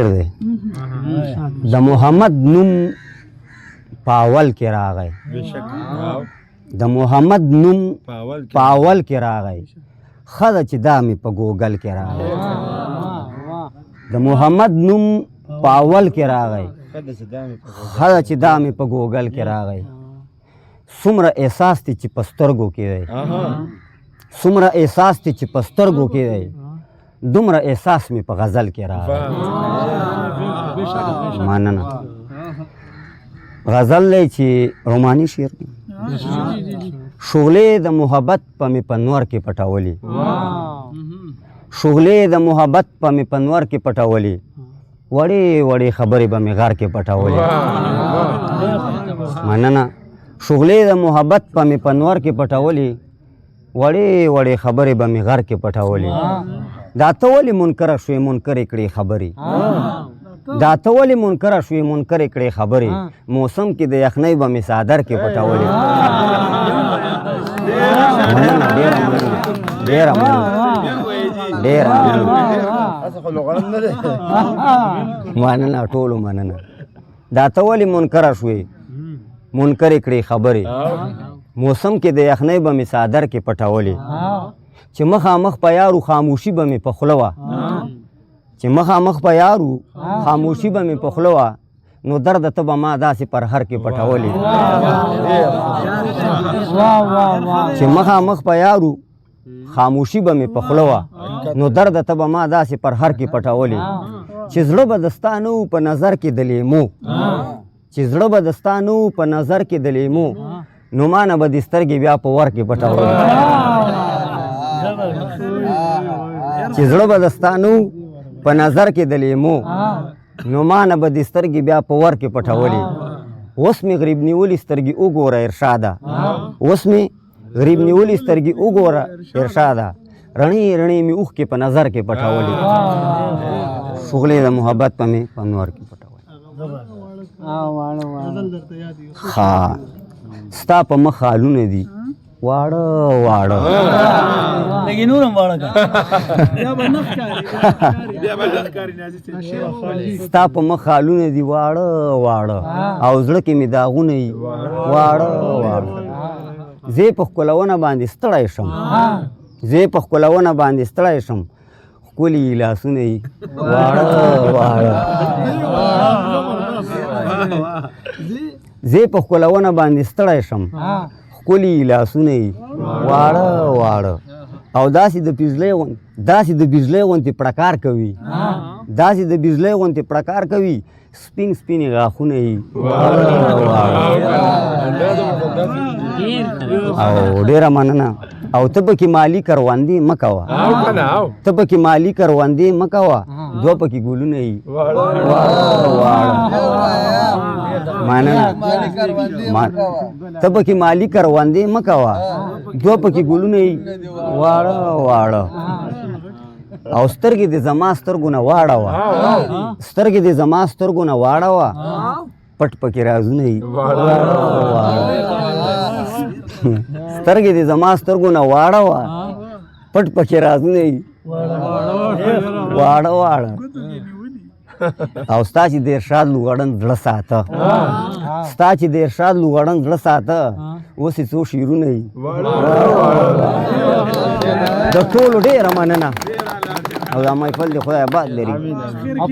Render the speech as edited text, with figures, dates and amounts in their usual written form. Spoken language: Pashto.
دی د محمد نوم پاول کې راغی د محمد نوم پاول کې راغی خدا چې دا مې په ګوګل کې راغی د محمد نوم پاول کې راغی خدا چې دا مې په ګوګل کې راغی څومره احساس دی چې په سترګو کې دی څومره احساس دی چې په سترګو کې دی دومره احساس مې په غزل کې راغی مننه غزل دی چې روماني شعر دی شغلې د محبت په مې په نور کې پټولې شغلې د محبت په مې په نور کې پټولې وړې وړې خبرې به مې غار کې پټولې مننه شغلې د محبت په مې په نور کې پټولې وړې وړې خبرې به مې غار کې پټولې دا ته ولې منکره شوې منکرې کړې خبرې دا ته ولې منکره شوې منکرې کړې خبرې موسم کې د یخنۍ به مې څادر کې پټولې مننه ډېره مننه ټولو مننه دا ته ولې منکره شوې منکرې کړې خبرې موسم کې د یخنۍ به مې څادر کې پټولې چې مخامخ په یارو خاموشي به مې په خوله وه چې مخامخ په یارو خاموشي به مې په خوله وه نو درد ته به ما داسې پر هر کې پټولې چې مخامخ په یارو خاموشي به مې په خوله وه نو درد ته به ما داسې پر هر کې پټولې چې زړه به د ستا نه و په نظر کې د لیمو چې زړه به د ستا نه و په نظر کې د لیمو نو ما نه به دې سترګې بیا په ور کې پټولې چې زړه به د ستا نه و په نظر کې د لیمو نو ما نه به دې سترګې بیا په ور کې پټولې اوس مې غریب نیولې سترګې وګوره ارشاده اوس مې غریب نیولې سترګې وګوره ارشاده رڼې رڼې مې اوښکې په نظر کې پټولې شغلې د محبت په مې په نور کې پټولې ها ستا په مخ خالونه دي واړه واړه ستا په مخ خالونه دي واړه واړه او زړه کې مې داغونه یي واړه واړه زه په ښکلونه باندې ستړی شم زه په ښکلونه باندې ستړی شم ښکلي لاسونه یي واړه واړه زه په ښکلونه باندې ستړی شم ښکلي لاسونه یي واړه واړه او داسې د بجلۍ غوندې پړکار کوي داسې د بجلۍ غوندې پړکار کوي سپین سپینې غاښونه یي او ډېره مننه او ته پکې مالي کروندې مه کوه ته پکې مالي کروندې مه کوه دوه پکې ګلونه یي مننه ته پکې مالي کروندې مه کوه دوه پکې ګلونه یي واړه واړه او سترګې دې زما سترګو نه واړوه سترګې دې زما سترګو نه واړوه پټ پکې رازونه یي سترګې دې زما سترګو نه واړوه پټ پکې رازونه یي واړه واړه او ستا چې د ارشاد لوغړن زړه ساته ستا چې د ارشاد لوغړن زړه ساته اوس یې څو شعرونه یي د ټولو ډېره مننه او دا محفل دې خدای آباد لري